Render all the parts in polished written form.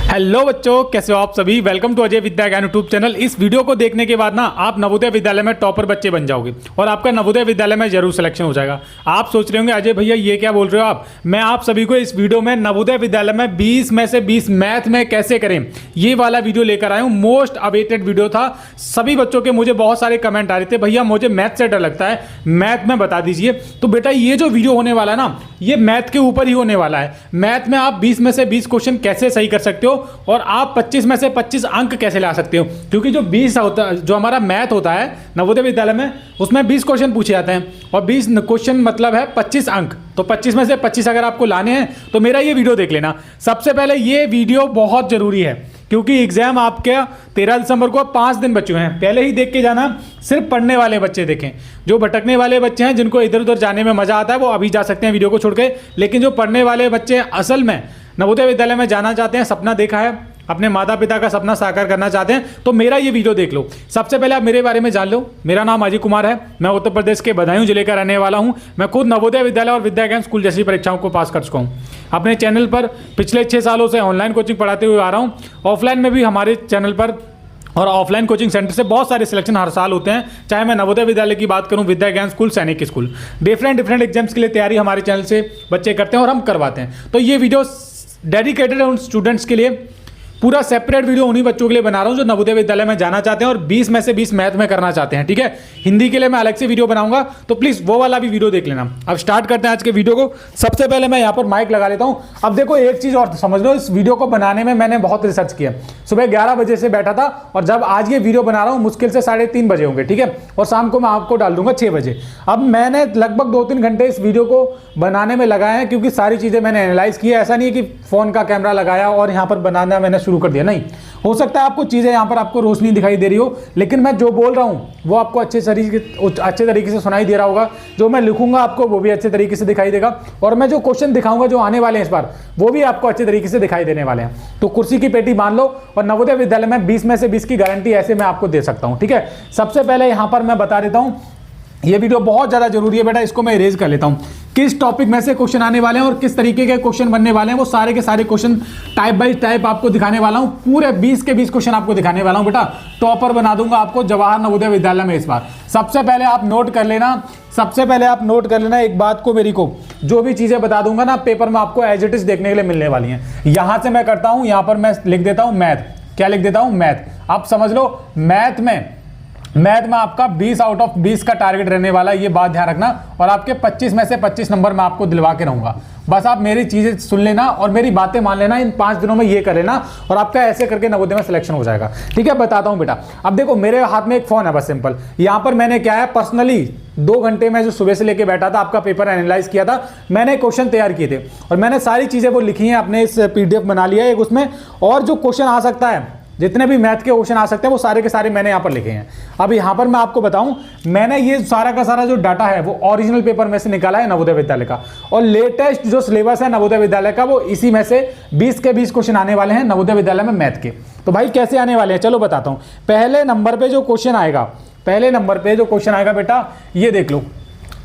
Hello बच्चों, कैसे हो आप सभी। वेलकम टू अजय विद्या ज्ञान यूट्यूब चैनल। इस वीडियो को देखने के बाद ना आप नवोदय विद्यालय में टॉपर बच्चे बन जाओगे और आपका नवोदय विद्यालय में जरूर सिलेक्शन हो जाएगा। आप सोच रहे होंगे अजय भैया ये क्या बोल रहे हो आप। मैं आप सभी को इस वीडियो में नवोदय विद्यालय में 20 में से 20 मैथ में कैसे करें ये वाला वीडियो लेकर आया हूँ। मोस्ट अवेटेड वीडियो था। सभी बच्चों के मुझे बहुत सारे कमेंट आ रहे थे, भैया मुझे मैथ से डर लगता है, मैथ में बता दीजिए। तो बेटा ये जो वीडियो होने वाला है ना, ये मैथ के ऊपर ही होने वाला है। मैथ में आप 20 में से 20 क्वेश्चन कैसे सही कर सकते हो और आप 25 में से 25 अंक कैसे ला सकते हो। क्योंकि जो 20 होता है, जो हमारा मैथ होता है नवोदय विद्यालय में, उसमें 20 क्वेश्चन पूछे जाते हैं और 20 क्वेश्चन मतलब है 25 अंक। तो 25 में से 25 अगर आपको लाने हैं तो मेरा ये वीडियो देख लेना। सबसे पहले ये वीडियो बहुत जरूरी है क्योंकि एग्जाम आपके 13 दिसंबर को 5 दिन बचे हुए हैं। पहले ही देख के जाना। सिर्फ पढ़ने वाले बच्चे देखें, जो भटकने वाले बच्चे हैं जिनको इधर उधर जाने में मजा आता है वो अभी जा सकते हैं वीडियो को छोड़ के। लेकिन जो पढ़ने वाले बच्चे असल में नवोदय विद्यालय में जाना चाहते हैं, सपना देखा है, अपने माता पिता का सपना साकार करना चाहते हैं, तो मेरा ये वीडियो देख लो। सबसे पहले आप मेरे बारे में जान लो। मेरा नाम अजय कुमार है। मैं उत्तर प्रदेश के बदायूं जिले का रहने वाला हूं। मैं खुद नवोदय विद्यालय और विद्या ज्ञान स्कूल जैसी परीक्षाओं को पास कर चुका हूं। अपने चैनल पर पिछले 6 सालों से ऑनलाइन कोचिंग पढ़ाते हुए आ रहा हूं। ऑफलाइन में भी हमारे चैनल पर और ऑफलाइन कोचिंग सेंटर से बहुत सारे सिलेक्शन हर साल होते हैं। चाहे मैं नवोदय विद्यालय की बात करूं, विद्या ज्ञान स्कूल, सैनिक स्कूल, डिफरेंट एग्जाम्स के लिए तैयारी हमारे चैनल से बच्चे करते हैं और हम करवाते हैं। तो ये वीडियो डेडिकेटेड है उन स्टूडेंट्स के लिए। पूरा सेपरेट वीडियो उन्हीं बच्चों के लिए बना रहा हूं जो नवोदय विद्यालय में जाना चाहते हैं और 20 में से 20 मैथ में करना चाहते हैं। ठीक है, हिंदी के लिए मैं अलग से वीडियो बनाऊंगा, तो प्लीज वो वाला भी वीडियो देख लेना। अब स्टार्ट करते हैं आज के वीडियो को। सबसे पहले मैं यहां पर माइक लगा लेता हूं। अब देखो एक चीज और समझ लो, इस वीडियो को बनाने में मैंने बहुत रिसर्च किया। सुबह 11 बजे से बैठा था और जब आज ये वीडियो बना रहा हूं मुश्किल से 3:30 बजे होंगे। ठीक है, और शाम को मैं आपको डाल दूंगा 6 बजे। अब मैंने लगभग 2-3 घंटे इस वीडियो को बनाने में लगाए हैं क्योंकि सारी चीजें मैंने एनालाइज की है। ऐसा नहीं है कि फोन का कैमरा लगाया और यहां पर बनाना मैंने शुरू कर दिया, नहीं। हो सकता है आपको चीजें यहां पर आपको रोशनी दिखाई दे रही हो, लेकिन मैं जो बोल रहा हूं वो आपको अच्छे तरीके से सुनाई दे रहा होगा। जो मैं लिखूंगा आपको वो भी अच्छे तरीके से दिखाई देगा और मैं जो क्वेश्चन दिखाऊंगा जो आने वाले हैं इस बार, वो भी आपको अच्छे तरीके से दिखाई देने वाले हैं। तो कुर्सी की पेटी बांध लो और नवोदय विद्यालय में 20 में से 20 की गारंटी ऐसे मैं आपको दे सकता हूं। ठीक है, सबसे पहले यहां पर मैं बता देता हूं, ये वीडियो बहुत ज्यादा जरूरी है बेटा, इसको मैं इरेज कर लेता हूं। किस टॉपिक में से क्वेश्चन आने वाले हैं और किस तरीके के क्वेश्चन बनने वाले हैं, वो सारे के सारे क्वेश्चन टाइप बाय टाइप आपको दिखाने वाला हूं। पूरे 20 के 20 क्वेश्चन आपको दिखाने वाला हूं बेटा। टॉपर बना दूंगा आपको जवाहर नवोदय विद्यालय में इस बार। सबसे पहले आप नोट कर लेना एक बात को, मेरी को जो भी चीजें बता दूंगा ना पेपर में आपको एज इट इज देखने के लिए मिलने वाली हैं। यहां से मैं करता हूं, यहां पर मैं लिख देता हूं मैथ। क्या लिख देता हूं? मैथ। आप समझ लो मैथ में आपका 20 आउट ऑफ 20 का टारगेट रहने वाला है, ये बात ध्यान रखना। और आपके 25 में से 25 नंबर मैं आपको दिलवा के रहूंगा। बस आप मेरी चीजें सुन लेना और मेरी बातें मान लेना। इन 5 दिनों में ये कर लेना और आपका ऐसे करके नवोदय में सिलेक्शन हो जाएगा। ठीक है, बताता हूं बेटा। अब देखो मेरे हाथ में एक फोन है, बस सिंपल। यहां पर मैंने क्या है, पर्सनली 2 घंटे में जो सुबह से लेके बैठा था, आपका पेपर एनालाइज किया था, मैंने क्वेश्चन तैयार किए थे और मैंने सारी चीजें वो लिखी हैं, अपने इस PDF बना लिया है एक उसमें। और जो क्वेश्चन आ सकता है, जितने भी मैथ के क्वेश्चन आ सकते हैं, वो सारे के सारे मैंने यहाँ पर लिखे हैं। अब यहाँ पर मैं आपको बताऊं, मैंने ये सारा का सारा जो डाटा है वो ओरिजिनल पेपर में से निकाला है नवोदय विद्यालय का। और लेटेस्ट जो सिलेबस है नवोदय विद्यालय का, वो इसी में से 20 के 20 क्वेश्चन आने वाले हैं नवोदय विद्यालय में मैथ के। तो भाई कैसे आने वाले हैं चलो बताता हूँ। पहले नंबर पे जो क्वेश्चन आएगा बेटा, ये देख लो।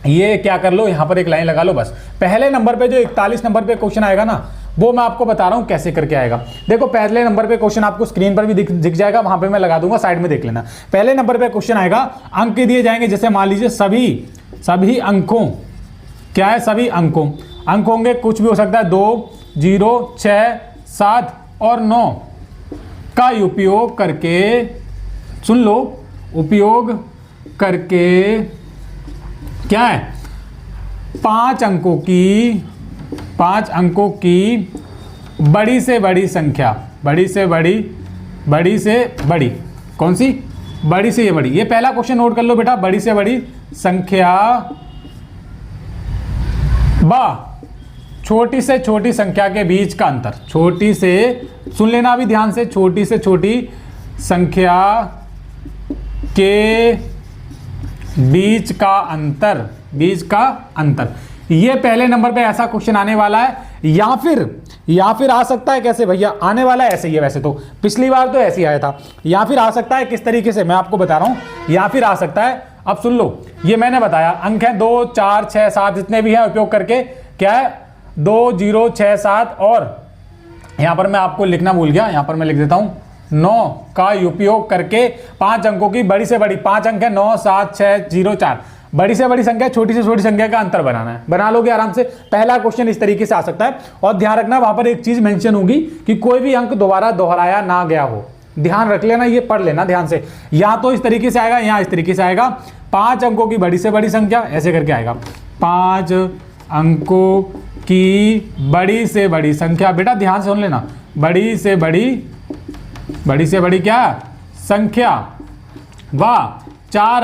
ये क्या कर लो, यहाँ पर एक लाइन लगा लो बस। पहले नंबर पे जो 41 नंबर पे क्वेश्चन आएगा ना, वो मैं आपको बता रहा हूं कैसे करके आएगा। देखो पहले नंबर पे क्वेश्चन आपको स्क्रीन पर भी दिख जाएगा, वहां पे मैं लगा दूंगा, साइड में देख लेना। पहले नंबर पे क्वेश्चन आएगा, अंक दिए जाएंगे। जैसे मान लीजिए सभी अंकों, क्या है, सभी अंकों, अंक होंगे, कुछ भी हो सकता है, 2, 0, 6, 7 और 9 का उपयोग करके, सुन लो, उपयोग करके क्या है, 5 अंकों की बड़ी से बड़ी संख्या, बड़ी से बड़ी, कौन सी, बड़ी से ये बड़ी। ये पहला क्वेश्चन नोट कर लो बेटा, बड़ी से बड़ी संख्या छोटी से छोटी संख्या के बीच का अंतर। छोटी से, सुन लेना अभी ध्यान से, छोटी से छोटी संख्या के बीच का अंतर। ये पहले नंबर पे ऐसा क्वेश्चन आने वाला है। या फिर आ सकता है कैसे भैया, आने वाला है ऐसे ही है, वैसे तो पिछली बार तो ऐसे ही आया था। या फिर आ सकता है किस तरीके से, मैं आपको बता रहा हूं। या फिर आ सकता है, अब सुन लो, ये मैंने बताया अंक है 2, 4, 6, 7 जितने भी है, उपयोग करके क्या है, 2, 0, 6, 7 और यहाँ पर मैं आपको लिखना भूल गया, यहाँ पर मैं लिख देता हूँ 9 का उपयोग करके 5 अंकों की बड़ी से बड़ी, 5 अंक है 9 7 6 0 4, बड़ी से बड़ी संख्या छोटी से छोटी संख्या का अंतर बनाना है। बना लोगे आराम से। पहला क्वेश्चन इस तरीके से आ सकता है। और ध्यान रखना वहां पर एक चीज मेंशन होगी कि कोई भी अंक दोबारा दोहराया ना गया हो, ध्यान रख लेना, ये पढ़ लेना ध्यान से। या तो इस तरीके से आएगा, यहाँ इस तरीके से आएगा, 5 अंकों की बड़ी से बड़ी संख्या, ऐसे करके आएगा 5 अंकों की बड़ी से बड़ी संख्या। बेटा ध्यान से सुन लेना, बड़ी से बड़ी क्या संख्या, व 4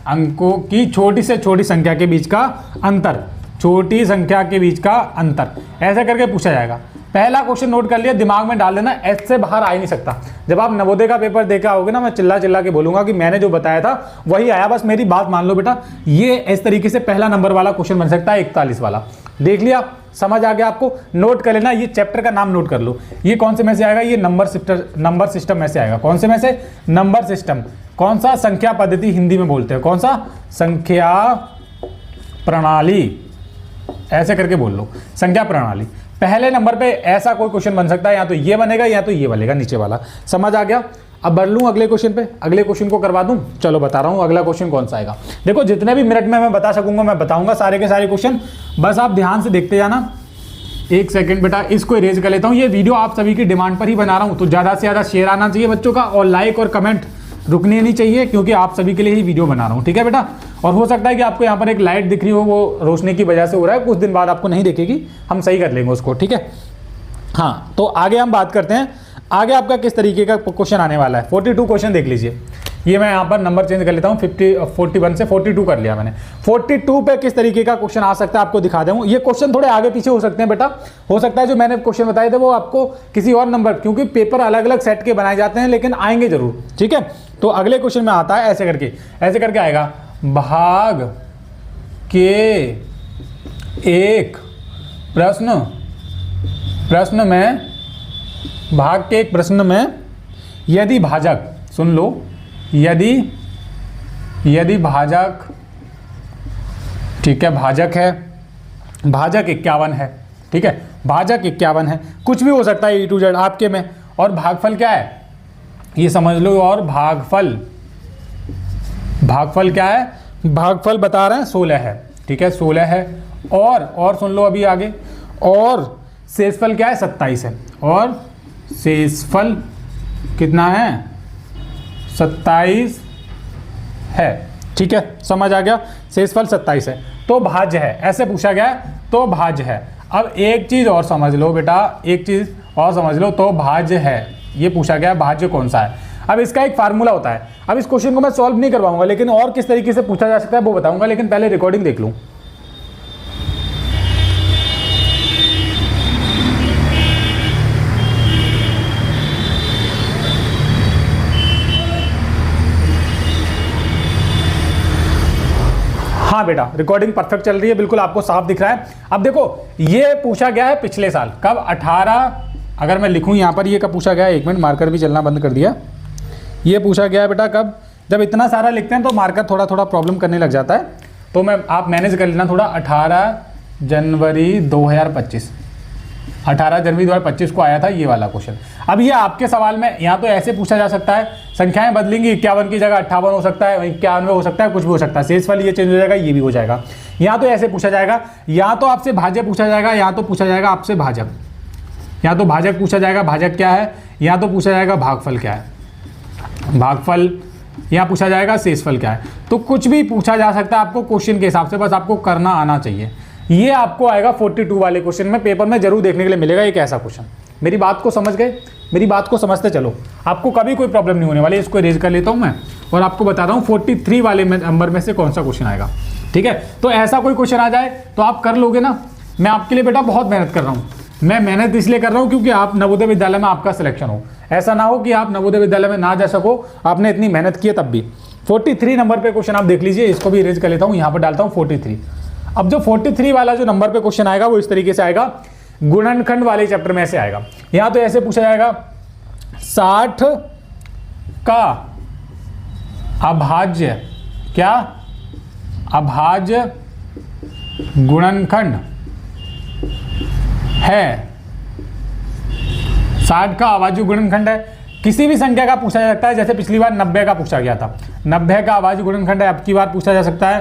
अंकों की छोटी से छोटी संख्या के बीच का अंतर, छोटी संख्या के बीच का अंतर, ऐसे करके पूछा जाएगा। पहला क्वेश्चन नोट कर लिया, दिमाग में डाल लेना, एस से बाहर आ ही नहीं सकता। जब आप नवोदय का पेपर देखा होगे ना, मैं चिल्ला के बोलूंगा कि मैंने जो बताया था वही आया, बस मेरी बात मान लो बेटा। ये इस तरीके से पहला नंबर वाला क्वेश्चन बन सकता है, 41 वाला। देख लिया, समझ आ गया आपको? नोट कर लेना, ये चैप्टर का नाम नोट कर लो। ये कौन से में से आएगा? ये नंबर सिस्टम में से आएगा। कौन से में से? Number system. कौन सा? संख्या पद्धति हिंदी में बोलते हैं। कौन सा? संख्या प्रणाली, ऐसे करके बोल लो, संख्या प्रणाली। पहले नंबर पे ऐसा कोई क्वेश्चन बन सकता है, या तो ये बनेगा या तो ये बनेगा नीचे वाला। समझ आ गया? अब बढ़ लूँ अगले क्वेश्चन पे, अगले क्वेश्चन को करवा दूं। चलो बता रहा हूँ अगला क्वेश्चन कौन सा आएगा। देखो जितने भी मिनट में मैं बता सकूंगा मैं बताऊंगा सारे के सारे क्वेश्चन, बस आप ध्यान से देखते जाना। एक सेकंड बेटा, इसको इरेज कर लेता हूँ। ये वीडियो आप सभी की डिमांड पर ही बना रहा हूँ, तो ज़्यादा से ज़्यादा शेयर आना चाहिए बच्चों का, और लाइक और कमेंट रुकने नहीं चाहिए, क्योंकि आप सभी के लिए ही वीडियो बना रहा हूँ। ठीक है बेटा? और हो सकता है कि आपको यहाँ पर एक लाइट दिख रही हो, वो रोशनी की वजह से हो रहा है, कुछ दिन बाद आपको नहीं दिखेगी, हम सही कर लेंगे उसको। ठीक है? हाँ, तो आगे हम बात करते हैं। आगे आपका किस तरीके का क्वेश्चन आने वाला है। 42 क्वेश्चन देख लीजिए। ये मैं यहाँ पर नंबर चेंज कर लेता हूँ, 41 से 42 कर लिया मैंने। 42 पे किस तरीके का क्वेश्चन आ सकता है आपको दिखा दूँ। ये क्वेश्चन थोड़े आगे पीछे हो सकते हैं बेटा, हो सकता है जो मैंने क्वेश्चन बताए थे वो आपको किसी और नंबर, क्योंकि पेपर अलग अलग सेट के बनाए जाते हैं, लेकिन आएंगे जरूर। ठीक है? तो अगले क्वेश्चन में आता है ऐसे करके आएगा, भाग के एक प्रश्न में यदि भाजक, सुन लो, यदि भाजक, ठीक है, भाजक है, भाजक 51 है। ठीक है? भाजक 51 है, कुछ भी हो सकता है E to Z आपके में। और भागफल क्या है ये समझ लो। और भागफल क्या है? भागफल बता रहे हैं 16 है। ठीक है? 16 है। और सुन लो अभी आगे, और शेषफल क्या है? 27 है। और शेषफल कितना है? 27 है। ठीक है? समझ आ गया? शेषफल 27 है, तो भाज्य है, ऐसे पूछा गया है, तो भाज्य है। अब एक चीज और समझ लो बेटा, एक चीज और समझ लो, तो भाज्य है, ये पूछा गया भाज्य कौन सा है। अब इसका एक फार्मूला होता है। अब इस क्वेश्चन को मैं सॉल्व नहीं करवाऊंगा, लेकिन और किस तरीके से पूछा जा सकता है वो बताऊंगा, लेकिन पहले रिकॉर्डिंग देख लूं। हाँ बेटा, रिकॉर्डिंग परफेक्ट चल रही है, बिल्कुल आपको साफ दिख रहा है। अब देखो, ये पूछा गया है पिछले साल, कब? 18, अगर मैं लिखूं यहाँ पर, ये कब पूछा गया है? एक मिनट, मार्कर भी चलना बंद कर दिया। ये पूछा गया है बेटा कब? जब इतना सारा लिखते हैं तो मार्कर थोड़ा प्रॉब्लम करने लग जाता है, तो आप मैनेज कर लेना थोड़ा। 18 जनवरी 2025, 18 जनवरी 2025 को आया था ये वाला क्वेश्चन। अब ये आपके सवाल में यहाँ तो ऐसे पूछा जा सकता है, संख्याएं बदलेंगी, 51 की जगह 58 हो सकता है, 91 हो सकता है, कुछ भी हो सकता है। शेषफल ये चेंज हो जाएगा, ये भी हो जाएगा। यहाँ तो ऐसे पूछा जाएगा, या तो आपसे भाज्य पूछा जाएगा, या तो पूछा जाएगा आपसे भाजक, या तो भाजक पूछा जाएगा, भाजक क्या है, या तो पूछा जाएगा भागफल क्या है, भागफल, या पूछा जाएगा शेषफल क्या है। तो कुछ भी पूछा जा सकता है आपको क्वेश्चन के हिसाब से, बस आपको करना आना चाहिए। ये आपको आएगा 42 वाले क्वेश्चन में, पेपर में जरूर देखने के लिए मिलेगा एक ऐसा क्वेश्चन। मेरी बात को समझ गए? मेरी बात को समझते चलो, आपको कभी कोई प्रॉब्लम नहीं होने वाली। इसको इरेज कर लेता हूं मैं, और आपको बता रहा हूं 43 वाले नंबर में से कौन सा क्वेश्चन आएगा। ठीक है? तो ऐसा कोई क्वेश्चन आ जाए तो आप कर लोगे ना। मैं आपके लिए बेटा बहुत मेहनत कर रहा हूँ। मैं मेहनत इसलिए कर रहा हूँ क्योंकि आप नवोदय विद्यालय में आपका सिलेक्शन हो। ऐसा ना हो कि आप नवोदय विद्यालय में ना जा सको, आपने इतनी मेहनत की है तब भी। 43 नंबर पे क्वेश्चन आप देख लीजिए, इसको भी इरेज कर लेता हूँ, यहाँ पर डालता हूँ 43। अब जो 43 वाला जो नंबर पे क्वेश्चन आएगा वो इस तरीके से आएगा, गुणनखंड वाले चैप्टर में से आएगा। यहाँ तो ऐसे पूछा जाएगा, 60 का अभाज्य क्या? अभाज्य गुणनखंड है 60 का अभाज्य गुणनखंड है, किसी भी संख्या का पूछा जा सकता है। जैसे पिछली बार 90 का पूछा गया था, 90 का अभाज्य गुणनखंड है, अब की बार पूछा जा सकता है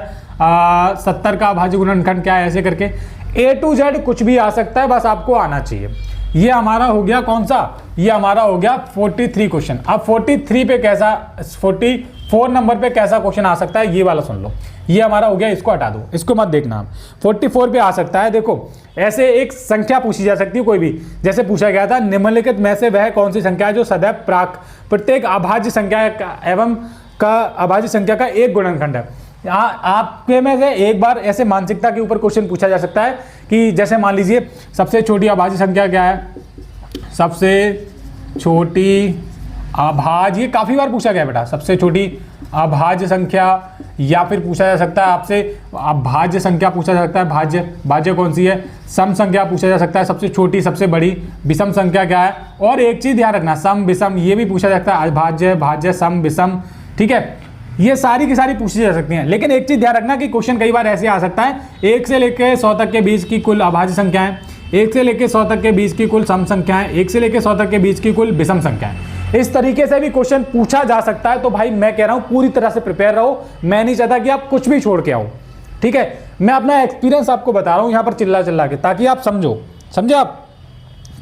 70 का अभाज्य गुणनखंड क्या है, ऐसे करके A to Z कुछ भी आ सकता है, बस आपको आना चाहिए। ये हमारा हो गया कौन सा, ये हमारा हो गया 43 क्वेश्चन। अब 43 पे कैसा, 44 नंबर पे कैसा क्वेश्चन आ सकता है, ये वाला सुन लो। ये हमारा हो गया, इसको हटा दो, इसको मत देखना। 44 पे आ सकता है, देखो ऐसे एक संख्या पूछी जा सकती है कोई भी, जैसे पूछा गया था निम्नलिखित में से वह कौन सी संख्या है जो सदैव प्रत्येक अभाज्य संख्या एवं का अभाज्य संख्या का एक गुणनखंड है। आपके में से एक बार ऐसे मानसिकता के ऊपर क्वेश्चन पूछा जा सकता है कि जैसे मान लीजिए सबसे छोटी अभाज्य संख्या क्या है, सबसे छोटी अभाज्य, ये काफी बार पूछा गया बेटा, सबसे छोटी अभाज्य संख्या, या फिर पूछा जा सकता है आपसे अभाज्य संख्या पूछा जा सकता है, भाज्य कौन सी है, सम संख्या पूछा जा सकता है, सबसे छोटी सबसे बड़ी, विषम संख्या क्या है। और एक चीज ध्यान रखना, सम विषम ये भी पूछा जा सकता है, अभाज्य भाज्य सम विषम, ठीक है, ये सारी की सारी पूछी जा सकती हैं। लेकिन एक चीज ध्यान रखना कि क्वेश्चन कई बार ऐसे आ सकता है 1 से लेकर 100 तक के बीच की कुल अभाज्य संख्याएं, 1 से लेकर 100 तक के बीच की कुल सम संख्याएं, 1 से लेकर 100 तक के बीच की कुल विषम संख्याएं, इस तरीके से भी क्वेश्चन पूछा जा सकता है। तो भाई मैं कह रहा हूं पूरी तरह से प्रिपेयर रहो, मैं नहीं चाहता कि आप कुछ भी छोड़ के आओ, ठीक है। मैं अपना एक्सपीरियंस आपको बता रहा हूं यहां पर चिल्ला के, ताकि आप समझे आप।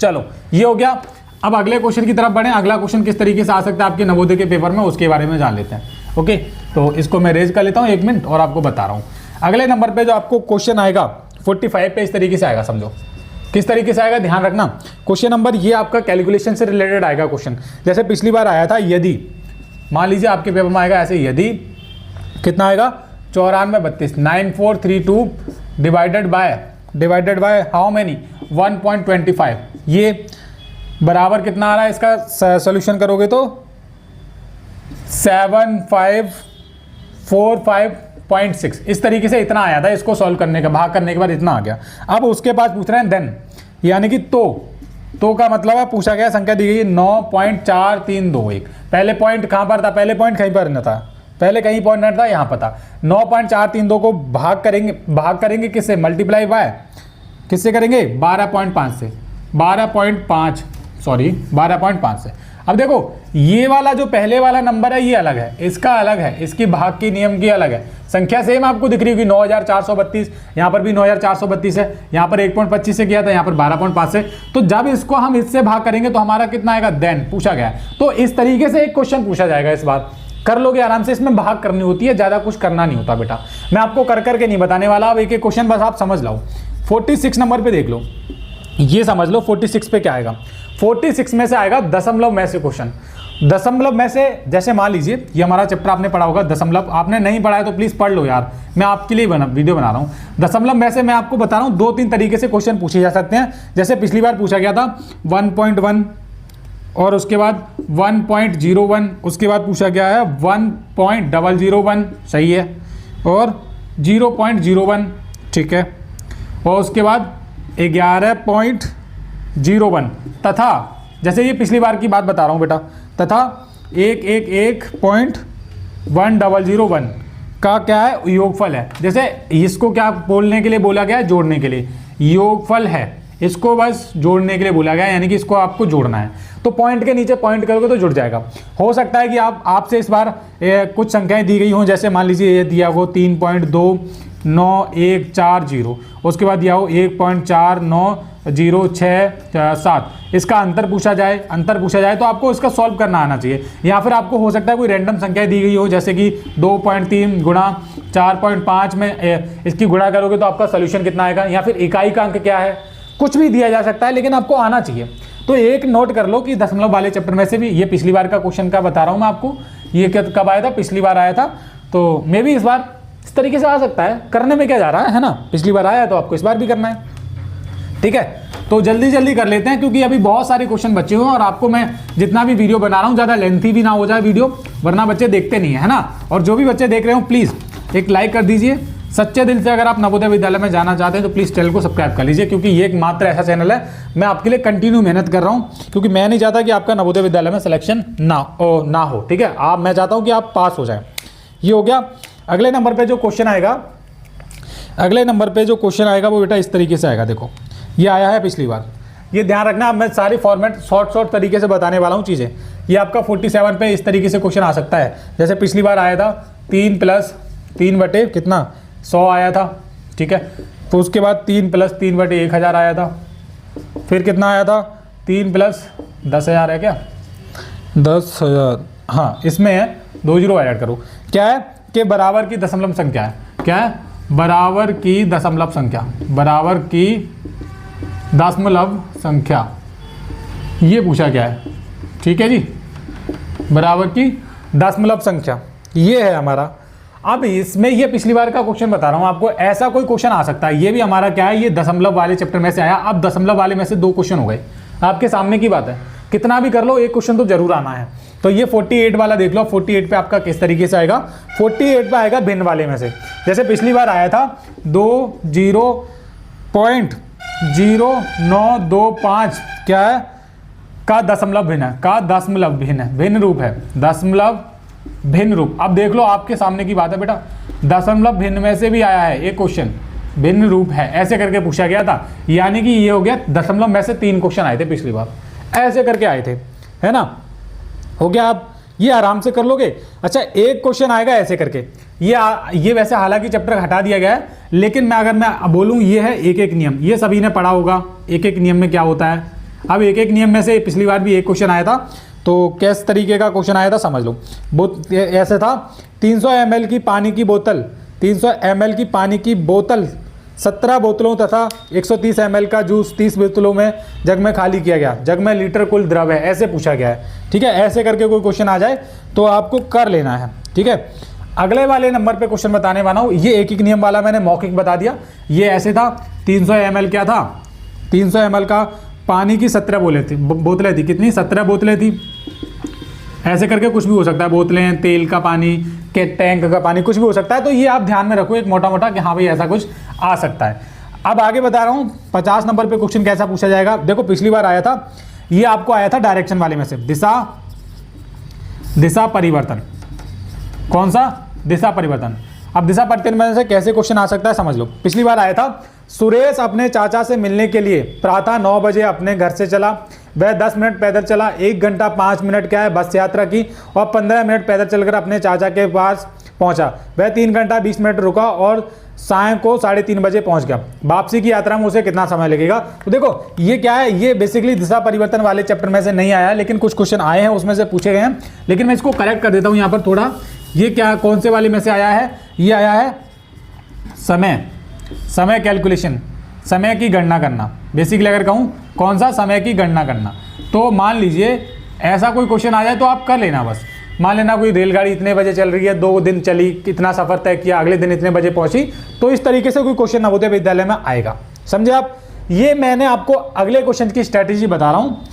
चलो ये हो गया, अब अगले क्वेश्चन की तरफ बढ़े। अगला क्वेश्चन किस तरीके से आ सकता है आपके नवोदय के पेपर में, उसके बारे में जान लेते हैं। ओके, तो इसको मैं रेज कर लेता हूं 1 मिनट और आपको बता रहा हूं। अगले नंबर पे जो आपको क्वेश्चन आएगा 45 पे इस तरीके से आएगा, समझो किस तरीके से आएगा, ध्यान रखना। क्वेश्चन नंबर ये आपका कैलकुलेशन से रिलेटेड आएगा क्वेश्चन। जैसे पिछली बार आया था यदि, मान लीजिए आपके पेपर में आएगा ऐसे, यदि कितना आएगा 9432 9432 डिवाइडेड बाय हाउ मेनी 1.25, ये बराबर कितना आ रहा है, इसका सॉल्यूशन करोगे तो 7545.6, इस तरीके से इतना आया था। इसको सॉल्व करने का, भाग करने के बाद इतना आ गया। अब उसके बाद पूछ रहे हैं देन, यानी कि तो का मतलब है पूछा गया संख्या दी गई 9.4321। पहले पॉइंट कहां पर था, पहले पॉइंट कहीं पर न था, पहले कहीं पॉइंट न था, यहां पर था। 9.432 को भाग करेंगे किससे, मल्टीप्लाई बाय किससे करेंगे, 12.5 से, 12.5 से। अब देखो ये वाला जो पहले वाला नंबर है ये अलग है, इसका अलग है, इसकी भाग की नियम की अलग है। संख्या सेम आपको दिख रही होगी 9432, यहाँ पर भी 9432 है, यहाँ पर 1.25 से किया था, यहाँ पर 12.5 से। तो जब इसको हम इससे भाग करेंगे तो हमारा कितना आएगा, देन पूछा गया है। तो इस तरीके से एक क्वेश्चन पूछा जाएगा, इस बार कर लोगे आराम से। इसमें भाग करनी होती है, ज्यादा कुछ करना नहीं होता बेटा, मैं आपको कर करके नहीं बताने वाला। अब एक एक क्वेश्चन बस आप समझ लो। 46 नंबर पे देख लो, ये समझ लो 46 पे क्या आएगा। 46 में से आएगा दशमलव में से क्वेश्चन। दशमलव में से, जैसे मान लीजिए ये हमारा चैप्टर आपने पढ़ा होगा दशमलव, आपने नहीं पढ़ा है तो प्लीज पढ़ लो यार, मैं आपके लिए वीडियो बना रहा हूँ। दशमलव में से मैं आपको बता रहा हूँ 2-3 तरीके से क्वेश्चन पूछे जा सकते हैं। जैसे पिछली बार पूछा गया था 1.1 और उसके बाद 1.01, उसके बाद पूछा गया है 1.001, सही है, और 0.01, ठीक है, और उसके बाद 11.01, तथा जैसे ये पिछली बार की बात बता रहा हूँ बेटा, तथा 111.1001 का क्या है, योगफल है। जैसे इसको क्या बोलने के लिए बोला गया है, जोड़ने के लिए, योगफल है, इसको बस जोड़ने के लिए बोला गया है, यानी कि इसको आपको जोड़ना है। तो पॉइंट के नीचे पॉइंट करोगे तो जुड़ जाएगा। हो सकता है कि आपसे इस बार कुछ संख्याएं दी गई हों, जैसे मान लीजिए ये दिया हो 3.29140, उसके बाद दिया हो 1.49067, इसका अंतर पूछा जाए तो आपको इसका सॉल्व करना आना चाहिए। या फिर आपको हो सकता है कोई रैंडम संख्या दी गई हो, जैसे कि 2.3 गुणा 4.5 में इसकी गुणा करोगे तो आपका सोल्यूशन कितना आएगा, या फिर इकाई का अंक क्या है, कुछ भी दिया जा सकता है, लेकिन आपको आना चाहिए। तो एक नोट कर लो कि दशमलव वाले चैप्टर में से भी, ये पिछली बार का क्वेश्चन का बता रहा हूँ मैं आपको, ये कब आया था, पिछली बार आया था, तो मे भी इस बार इस तरीके से आ सकता है। करने में क्या जा रहा है ना, पिछली बार आया तो आपको इस बार भी करना है, ठीक है। तो जल्दी कर लेते हैं, क्योंकि अभी बहुत सारे क्वेश्चन बचे हुए हैं और आपको मैं जितना भी वीडियो बना रहा हूँ ज़्यादा लेंथी भी ना हो जाए वीडियो, वरना बच्चे देखते नहीं है ना। और जो भी बच्चे देख रहे हो प्लीज़ एक लाइक कर दीजिए। सच्चे दिल से अगर आप नवोदय विद्यालय में जाना चाहते हैं तो प्लीज़ चैनल को सब्सक्राइब कर लीजिए, क्योंकि ये एक मात्र ऐसा चैनल है, मैं आपके लिए कंटिन्यू मेहनत कर रहा हूँ, क्योंकि मैं नहीं चाहता कि आपका नवोदय विद्यालय में सिलेक्शन ना हो, ठीक है। मैं चाहता हूँ कि आप पास हो जाए। ये हो गया। अगले नंबर पर जो क्वेश्चन आएगा वो बेटा इस तरीके से आएगा। देखो ये आया है पिछली बार, ये ध्यान रखना, अब मैं सारी फॉर्मेट शॉर्ट तरीके से बताने वाला हूँ चीज़ें। ये आपका 47 पे इस तरीके से क्वेश्चन आ सकता है, जैसे पिछली बार आया था 3 + 3 बटे कितना 100 आया था, ठीक है। तो उसके बाद 3 + 3 बटे 1000 आया था, फिर कितना आया था 3 + 10,000 है क्या 10,000, हाँ इसमें है 2 जीरो ऐड करो। क्या है कि बराबर की दशमलव संख्या है, क्या है बराबर की दशमलव संख्या, बराबर की दशमलव संख्या, ये पूछा क्या है, ठीक है जी, बराबर की दशमलव संख्या ये है हमारा। अब इसमें ये पिछली बार का क्वेश्चन बता रहा हूँ आपको, ऐसा कोई क्वेश्चन आ सकता है, ये भी हमारा क्या है, ये दशमलव वाले चैप्टर में से आया। अब दशमलव वाले में से 2 क्वेश्चन हो गए, आपके सामने की बात है, कितना भी कर लो एक क्वेश्चन तो जरूर आना है। तो ये 48 वाला देख लो, 48 पे आपका किस तरीके से आएगा, 48 पे आएगा भिन्न वाले में से। जैसे पिछली बार आया था 20.0925 क्या है का दशमलव भिन्न है, का दशमलव भिन्न है, भिन्न रूप है, दशमलव भिन्न रूप। अब देख लो आपके सामने की बात है बेटा, दशमलव भिन्न में से भी आया है एक क्वेश्चन, भिन्न रूप है ऐसे करके पूछा गया था, यानी कि ये हो गया दशमलव में से 3 क्वेश्चन आए थे पिछली बार, ऐसे करके आए थे, है ना, हो गया। आप ये आराम से कर लोगे। अच्छा एक क्वेश्चन आएगा ऐसे करके, ये वैसे हालांकि चैप्टर हटा दिया गया है, लेकिन अगर मैं बोलूँ ये है एक एक नियम, ये सभी ने पढ़ा होगा एक एक नियम में क्या होता है। अब एक एक नियम में से पिछली बार भी एक क्वेश्चन आया था, तो किस तरीके का क्वेश्चन आया था समझ लो। ऐसे था 300 ml की पानी की बोतल, 300 ml की पानी की बोतल 17 बोतलों तथा 130 ml का जूस 30 बोतलों में जग में खाली किया गया, जग में लीटर कुल द्रव है, ऐसे पूछा गया है, ठीक है। ऐसे करके कोई क्वेश्चन आ जाए तो आपको कर लेना है, ठीक है। अगले वाले नंबर पे क्वेश्चन बताने वाला हूँ, ये एक एक नियम वाला मैंने मौखिक बता दिया। ये ऐसे था 300 ml क्या था, 300 ml का पानी की 17 बोतलें थी, कितनी 17 बोतलें थी, ऐसे करके कुछ भी हो सकता है, बोतलें, तेल का पानी के टैंक का पानी, कुछ भी हो सकता है। तो ये आप ध्यान में रखो एक मोटा मोटा कि हाँ भाई ऐसा कुछ आ सकता है। अब आगे बता रहा हूँ 50 नंबर पे क्वेश्चन कैसा पूछा जाएगा। देखो पिछली बार आया था, ये आपको आया था डायरेक्शन वाले में से, दिशा परिवर्तन, कौन सा दिशा परिवर्तन। अब दिशा परिवर्तन में से कैसे क्वेश्चन आ सकता है समझ लो। पिछली बार आया था सुरेश अपने चाचा से मिलने के लिए प्रातः 9 बजे अपने घर से चला, वह 10 मिनट पैदल चला, 1 घंटा 5 मिनट क्या है बस यात्रा की, और 15 मिनट पैदल चलकर अपने चाचा के पास पहुंचा। वह 3 घंटा 20 मिनट रुका और सायं को 3:30 बजे पहुंच गया। वापसी की यात्रा में उसे कितना समय लगेगा। तो देखो ये क्या है, ये बेसिकली दिशा परिवर्तन वाले चैप्टर में से नहीं आया, लेकिन कुछ क्वेश्चन आए हैं उसमें से पूछे गए हैं। लेकिन मैं इसको करेक्ट कर देता हूँ यहाँ पर थोड़ा। ये क्या कौन से वाले में से आया है, ये आया है समय कैलकुलेशन, समय की गणना करना। बेसिकली अगर कहूँ कौन सा, समय की गणना करना। तो मान लीजिए ऐसा कोई क्वेश्चन आ जाए तो आप कर लेना बस। मान लेना कोई रेलगाड़ी इतने बजे चल रही है, 2 दिन चली, कितना सफर तय किया, अगले दिन इतने बजे पहुंची, तो इस तरीके से कोई क्वेश्चन नवोदय विद्यालय में आएगा, समझे आप। ये मैंने आपको अगले क्वेश्चन की स्ट्रैटेजी बता रहा हूँ।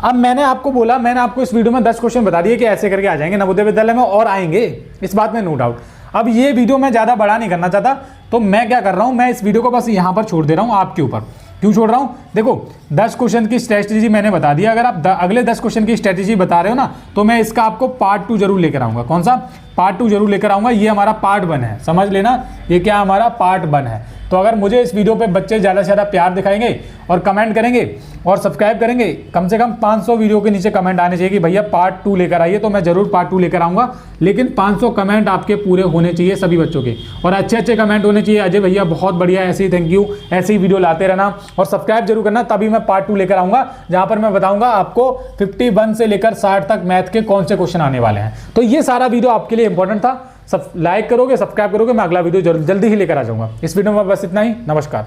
अब मैंने आपको बोला, मैंने आपको इस वीडियो में 10 क्वेश्चन बता दिए कि ऐसे करके आ जाएंगे नवोदय विद्यालय में, और आएंगे, इस बात में नो डाउट। अब ये वीडियो मैं ज़्यादा बड़ा नहीं करना चाहता, तो मैं क्या कर रहा हूँ, मैं इस वीडियो को बस यहाँ पर छोड़ दे रहा हूँ आपके ऊपर। क्यों छोड़ रहा हूँ, देखो 10 क्वेश्चन की स्ट्रैटेजी मैंने बता दिया। अगर आप अगले 10 क्वेश्चन की स्ट्रैटेजी बता रहे हो ना, तो मैं इसका आपको पार्ट 2 जरूर लेकर आऊँगा। कौन सा पार्ट 2 जरूर लेकर आऊँगा। ये हमारा पार्ट 1 है, समझ लेना, ये क्या हमारा पार्ट 1 है। तो अगर मुझे इस वीडियो पे बच्चे ज़्यादा से ज़्यादा प्यार दिखाएंगे और कमेंट करेंगे और सब्सक्राइब करेंगे, कम से कम 500 वीडियो के नीचे कमेंट आने चाहिए कि भैया पार्ट 2 लेकर आइए, तो मैं जरूर पार्ट 2 लेकर आऊँगा। लेकिन 500 कमेंट आपके पूरे होने चाहिए सभी बच्चों के, और अच्छे अच्छे कमेंट होने चाहिए। अजय भैया बहुत बढ़िया, ऐसे ही थैंक यू, ऐसी ही वीडियो लाते रहना और सब्सक्राइब जरूर करना, तभी मैं पार्ट 2 लेकर आऊँगा, जहाँ पर मैं बताऊँगा आपको 51 से लेकर 60 तक मैथ के कौन से क्वेश्चन आने वाले हैं। तो ये सारा वीडियो आपके लिए इंपॉर्टेंट था। सब लाइक करोगे, सब्सक्राइब करोगे, मैं अगला वीडियो जल्दी ही लेकर आ जाऊंगा। इस वीडियो में बस इतना ही, नमस्कार।